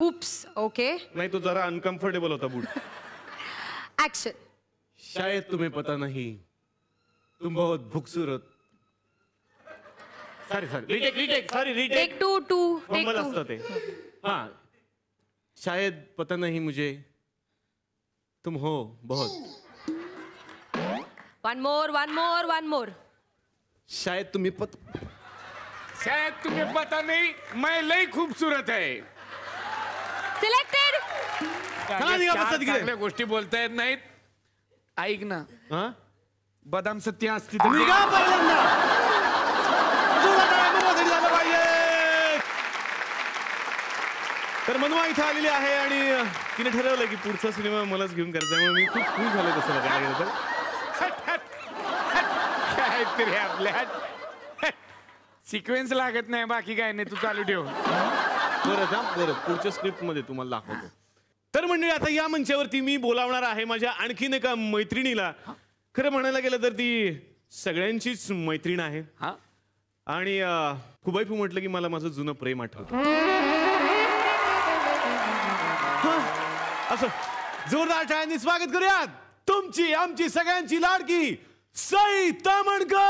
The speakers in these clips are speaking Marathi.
उप्स. ओके, नहीं तो जरा अनकंफर्टेबल होता बूट. ऍक्शन. शायद तुम्हें पता नहीं तुम बहुत खूबसूरत. Sorry retake take two. Fumble असतं ते. हाँ, शायद पता नहीं मुझे तुम हो बहुत. One more. शायद तुम्हें पता नहीं मैं लई खूबसूरत है. सिलेक्टेड. चांगल्या गोष्टी बोलता येत नाहीत. ऐक ना, हा बदाम सत्य असती निघा पहिल्यांदा. झालं पाहिजे. तर मनवा इथं आलेली आहे आणि तिने ठरवलं की पुढचा सिनेमा मलाच घेऊन करायचा. त्यामुळे मी खूप खुश झालो तसं बघायला गेलं तर. काहीतरी आपल्या सिक्वेन्स लागत नाही, बाकी काय नाही, तू चालू ठेव. बरं पुढच्या स्क्रिप्ट मध्ये तुम्हाला दाखवतो. तर मंडळी, आता या मंचावरती मी बोलावणार आहे माझ्या आणखीन एका मैत्रिणीला. खरं म्हणायला गेलं तर ती सगळ्यांचीच मैत्रीण आहे. आणि खुबायफू म्हटलं की मला माझं जुनं प्रेम आठवतं. असं जोरदार टाळ्यांनी स्वागत करूयात तुमची आमची सगळ्यांची लाडकी सई तामणकर.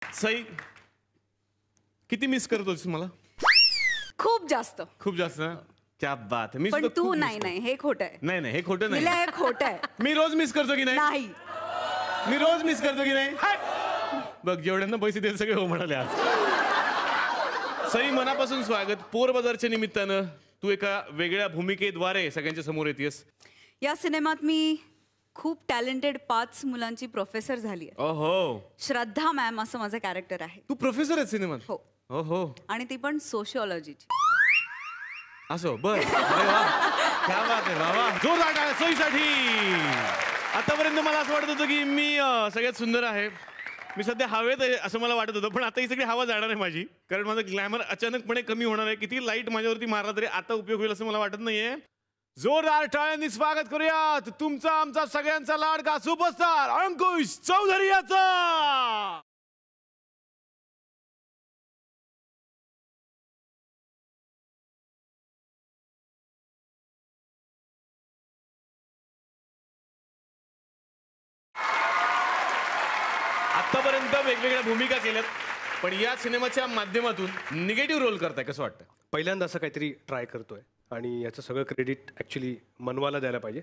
सई, किती मिस करतोस मला? खूप जास्त. ना? क्या बात है. पण तू नाही, हे खोटं आहे. नाही हे खोटं नाही. हे खोटं आहे. मी रोज मिस करतो की नाही? मी रोज मिस करतो की नाही? बघ, जेवढ्यांना पैसे देत सगळे हो म्हणाले आज. सई, मनापासून स्वागत. पोर बाजारच्या निमित्तानं तू एका वेगळ्या भूमिकेद्वारे सगळ्यांच्या समोर येतेस. या सिनेमात मी खूप टॅलेंटेड 5 मुलांची प्रोफेसर झाली आहे. ओहो. श्रद्धा मॅम असं माझं कॅरेक्टर आहे. तू प्रोफेसर आहे सिनेमात? हो. ओहो. आणि ती पण सोशिओलॉजीची. असो बर. क्या बात आहे बाबा. जोरदार टाळ्या सईसाठी. आतापर्यंत मला असं वाटत होतं की मी सगळ्यात सुंदर आहे. मी सध्या हवेत आहे असं मला वाटत होतं, पण आता ही सगळी हवा जाणार आहे माझी. कारण माझं ग्लॅमर अचानकपणे कमी होणार आहे. किती लाईट माझ्यावरती मारला तरी आता उपयोग होईल असं मला वाटत नाहीये. जोरदार टाळ्यांनी स्वागत करूयात तुमचा आमचा सगळ्यांचा लाडका सुपरस्टार अंकुश चौधरी याचा. आतापर्यंत वेगवेगळ्या भूमिका केल्यात, पण या सिनेमाच्या माध्यमातून निगेटिव्ह रोल करताय, कसं वाटतं? पहिल्यांदा असं काहीतरी ट्राय करतोय आणि याचं सगळं क्रेडिट ॲक्च्युली मनवाला द्यायला पाहिजे.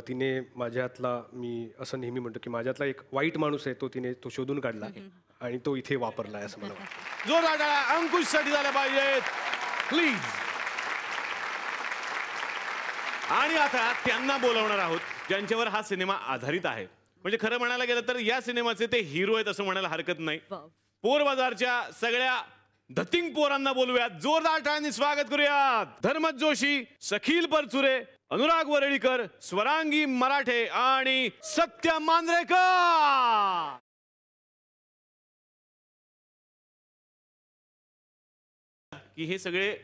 तिने माझ्यातला, मी असं नेहमी म्हणतो की माझ्यातला एक वाईट माणूस आहे, तिने तो शोधून काढला आणि तो इथे वापरला आहे असं मला वाटतं. जोरदार टाळ्या अंकुशसाठी झाल्या पाहिजेत प्लीज. आणि आता त्यांना बोलवणार आहोत ज्यांच्यावर हा सिनेमा आधारित आहे. म्हणजे खरं म्हणायला गेलं तर या सिनेमाचे ते हिरो आहेत असं म्हणायला हरकत नाही. पोर बाजारच्या सगळ्या धतिंग पोरांना बोलूयात. जोरदार टाळ्यांनी स्वागत करूयात. धर्मज जोशी, सखील परचुरे, अनुराग वरळीकर, स्वरांगी मराठे आणि सत्य मांजरेकर. की हे सगळे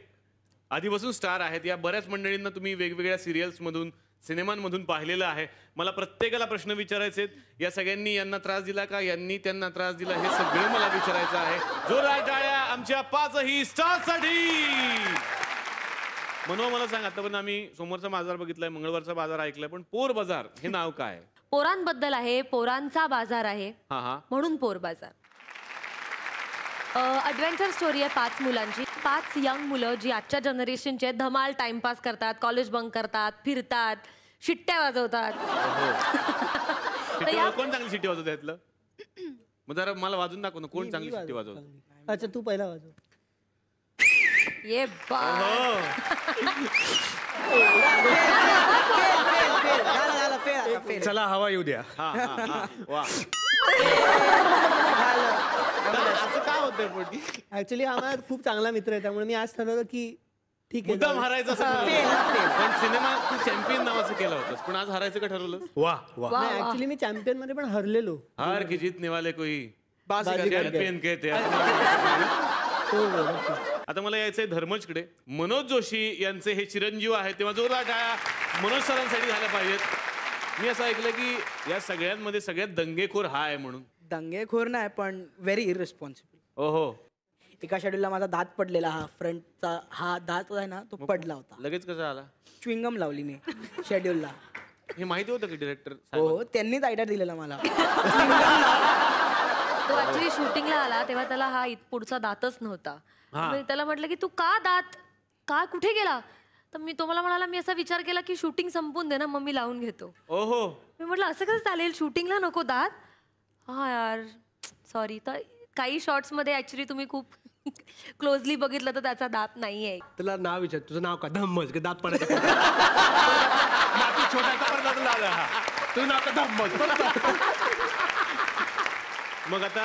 आधीपासून स्टार आहेत. या बऱ्याच मंडळींना तुम्ही वेगवेगळ्या सिरियल्स मधून, सिनेमांमधून पाहिलेलं आहे. मला प्रत्येकाला प्रश्न विचारायचे आहेत. या सगळ्यांनी यांना त्रास दिला का, यांनी त्यांना त्रास दिला, हे सगळं मला विचारायचं आहे. जोरदार टाळ्या आमच्या 5ही स्टार्ससाठी. मनवा, मला सांग, आतापर्यंत आम्ही सोमवारचा बाजार बघितलाय, मंगळवारचा बाजार ऐकलाय, पण पोर बाजार हे नाव काय? पोरांबद्दल आहे, पोरांचा बाजार आहे, म्हणून पोर बाजार. ॲडव्हेंचर स्टोरी आहे 5 मुलांची. 5 यंग मुलं जी आजच्या जनरेशनचे धमाल टाइमपास करतात, कॉलेज बंक करतात, फिरतात, शिट्ट्या वाजवतात. कोण चांगली शिट्टी वाजवत यातलं? मग जरा मला वाजून दाखव ना, कोण चांगली शिट्टी वाजवत? अच्छा, तू पहिला वाजव. ये चला हवा येऊ द्या. असं का होतंय? ऍक्च्युली हा माझा खूप चांगला मित्र आहे, त्यामुळे मी आज ठरवलं की ठीक आहे, मुद्दाम हरायचं पण सिनेमा तू चॅम्पियन नावाचं केलं होतं, पण आज हरायचं का ठरवलं? वाह वाह. ऍक्च्युली मी चॅम्पियन मध्ये पण हरलेलो. हार की जीतने वाले कोई चॅम्पियन कहते. हो हो नक्की. आता मला यायचंय धर्मजकडे. मनोज जोशी यांचे हे चिरंजीव आहेत, तेव्हा जोरदार टाळ्या मनोज सरांसाठी झाल्या पाहिजेत. मी असं ऐकलं की या सगळ्यांमध्ये सगळ्यात दंगेखोर हा आहे म्हणून. दंगेखोर नाही पण व्हेरी इररिस्पॉन्सिबल. ओहो, एका शेड्यूलला माझा दात पडलेला, हा फ्रंटचा हा दात आहे ना तो पडला होता. लगेच कसा आला? च्युइंगम लावली मी शेड्यूलला. हे माहिती होतं की डिरेक्टर? हो त्यांनीच आयडिया दिलेला मला. तो ऍक्च्युली शूटिंगला आला तेव्हा त्याला हा पुढचा दातच नव्हता. मी त्याला म्हटलं की तू का दात का कुठे गेला, तर तो मला म्हणाला मी असा विचार केला की शूटिंग संपून दे ना मग मी लावून घेतो. ओहो, मी म्हटलं असं कसं चालेल, शूटिंगला नको दात. हा यार सॉरी. तर काही शॉर्ट्स मध्ये ऍक्च्युली तुम्ही खूप क्लोजली बघितलं तर त्याचा दात नाहीये. तुला नाव विचार, तुझं नाव का? धम्मज की दात पडायचं? तुझं नाव का धम्मज? मग आता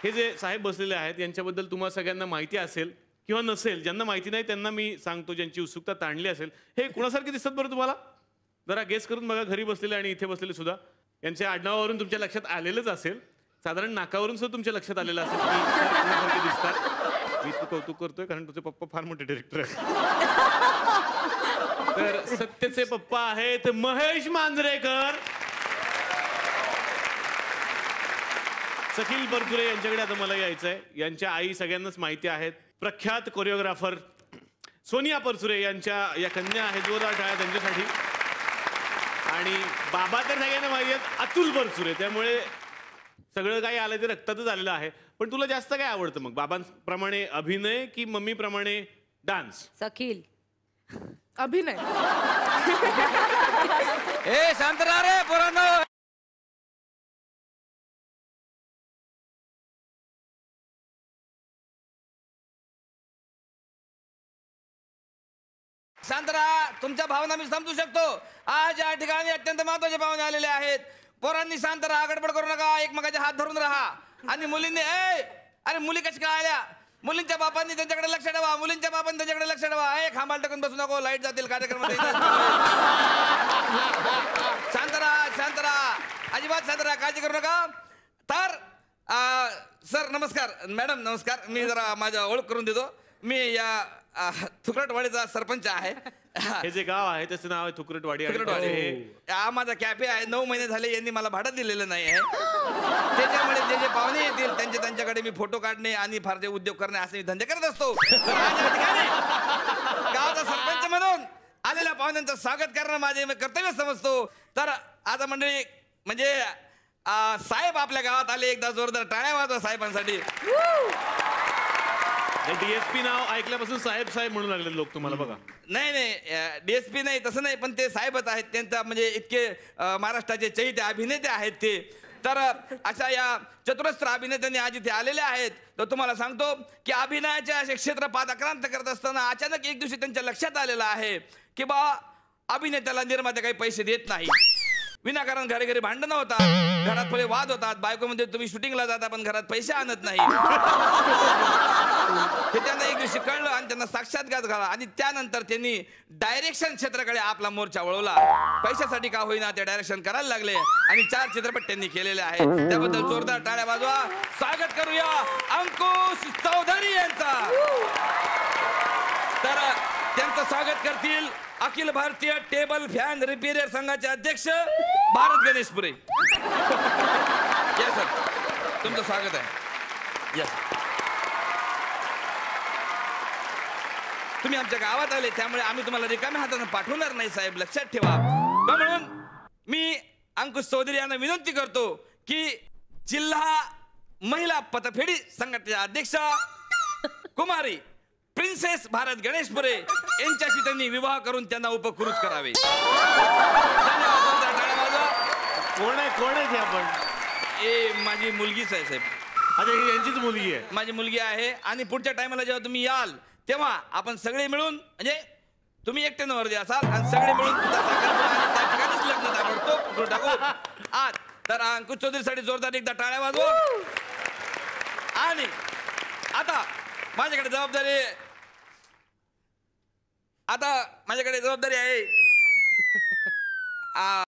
हे जे साहेब बसलेले आहेत यांच्याबद्दल तुम्हाला सगळ्यांना माहिती असेल किंवा नसेल. ज्यांना माहिती नाही त्यांना मी सांगतो, ज्यांची उत्सुकता ताणली असेल. हे कुणासारखे दिसतात बरं तुम्हाला? जरा गेस करून बघा, घरी बसलेले आणि इथे बसलेले सुद्धा. यांच्या आडनावावरून तुमच्या लक्षात आलेलंच असेल, साधारण नाकावरून सुद्धा तुमच्या लक्षात आलेलं असेल की कुणासारखे दिसतात. मी इतकं कौतुक करतोय कारण तुझे पप्पा फार मोठे डिरेक्टर आहेत. तर सत्यचे पप्पा आहेत महेश मांजरेकर. सखील परचुरे यांच्याकडे आता मला यायचंय. यांच्या आई सगळ्यांनाच माहिती आहेत, प्रख्यात कोरिओग्राफर सोनिया परचुरे यांच्या या कन्या आहेत. जोरदार टाळ्या त्यांच्यासाठी. आणि बाबा तर सगळ्यांना माहिती आहेत, अतुल परचुरे. त्यामुळे सगळं काही आलं ते रक्तातच आलेलं आहे. पण तुला जास्त काय आवडतं मग, बाबांप्रमाणे अभिनय की मम्मीप्रमाणे डान्स? सखील अभिनय. ए शांत राहा रे पोरांनो. शांत राहा. तुमच्या भावना मी समजू शकतो. आज या ठिकाणी अत्यंत महत्वाचे पाहुणे आलेले आहेत. पोरांनी शांत राहा, गडबड करू नका, एकमेकाचे हात धरून राहा. आणि मुलींनी अरे मुली कशी काय आल्या? मुलींच्या बापांनी त्यांच्याकडे लक्ष ठेवा. मुलींच्या बापांनी त्यांच्याकडे लक्ष ठेवा. खांबाल टाकून बसू नको, लाईट जातील कार्यक्रमात. शांत राहा, शांत राहा, अजिबात शांत राहा, काळजी करू नका. तर सर नमस्कार, मॅडम नमस्कार. मी जरा माझ्या ओळख करून देतो. मी या थुकरटवाडीचा सरपंच आहे. हे जे गाव आहे त्याचं नाव आहे थुकरटवाडी. हा माझा कॅफे आहे. 9 महिने झाले यांनी मला भाडं दिलेलं नाही आहे. त्याच्यामुळे जे जे पाहुणे येतील त्यांच्याकडे मी फोटो काढणे आणि फार जे उद्योग करणे असे धंदे करत असतो. गावाचा सरपंच म्हणून आलेल्या पाहुण्यांचं स्वागत करणं माझे कर्तव्य समजतो. तर आता मंडळी म्हणजे साहेब आपल्या गावात आले. एकदा जोरदार टाळ्या वाजवा साहेबांसाठी. डीएसपी नाव ऐकल्यापासून साहेब साहेब म्हणून लागले लोक तुम्हाला. बघा, नाही डीएसपी नाही, तसं नाही, पण ते साहेबच आहेत. त्यांचा म्हणजे इतके महाराष्ट्राचे चैत्य अभिनेते आहेत ते. तर अशा या चतुरस्र अभिनेत्यांनी आज इथे आलेले आहेत. तर तुम्हाला सांगतो की अभिनयाच्या असे क्षेत्र पादाक्रांत करत असताना अचानक एक दिवशी त्यांच्या लक्षात आलेलं आहे की बा अभिनेत्याला निर्माते काही पैसे देत नाही. विनाकारण घरी घरी भांडणं होतात, घरात पुढे वाद होतात. बायको म्हणजे तुम्ही शूटिंगला जाता पण घरात पैसे आणत नाही. हे त्यांना एक दिवशी कळलं आणि त्यांना साक्षात्कार झाला. आणि त्यानंतर त्यांनी डायरेक्शन क्षेत्राकडे आपला मोर्चा वळवला. पैशासाठी का होईना ते डायरेक्शन करायला लागले आणि 4 चित्रपट त्यांनी केलेले आहेत. त्याबद्दल जोरदार टाळ्या वाजवा. स्वागत करूया अंकुश चौधरी यांचा. तर त्यांचं स्वागत करतील अखिल भारतीय टेबल फॅन रिपेरियर संघाचे अध्यक्ष भारत गणेशपुरे. यस सर, तुमचं स्वागत आहे. यस, तुम्ही आमच्या गावात आले त्यामुळे आम्ही तुम्हाला रिकाम्या हाताने पाठवणार नाही साहेब, लक्षात ठेवा. म्हणून मी अंकुश चौधरी यांना विनंती करतो की जिल्हा महिला पतफेडी संघटनेच्या अध्यक्षा कुमारी प्रिन्सेस भारत गणेशपुरे यांच्याशी त्यांनी विवाह करून त्यांना उपकृत करावे. कोण आहे आपण? माझी मुलगीच आहे साहेब. अच्छा, ही यांचीच मुलगी आहे? माझी मुलगी आहे. आणि पुढच्या टायमाला जेव्हा तुम्ही याल तेव्हा आपण सगळे मिळून, म्हणजे तुम्ही एकटे नवरदेव असाल आणि सगळे मिळून त्या ठिकाणीच लग्न ताबडतोब टाकू. आज तर अंकुश चौधरीसाठी जोरदार एकदा टाळ्या वाजवा. आणि आता माझ्याकडे जबाबदारी आहे.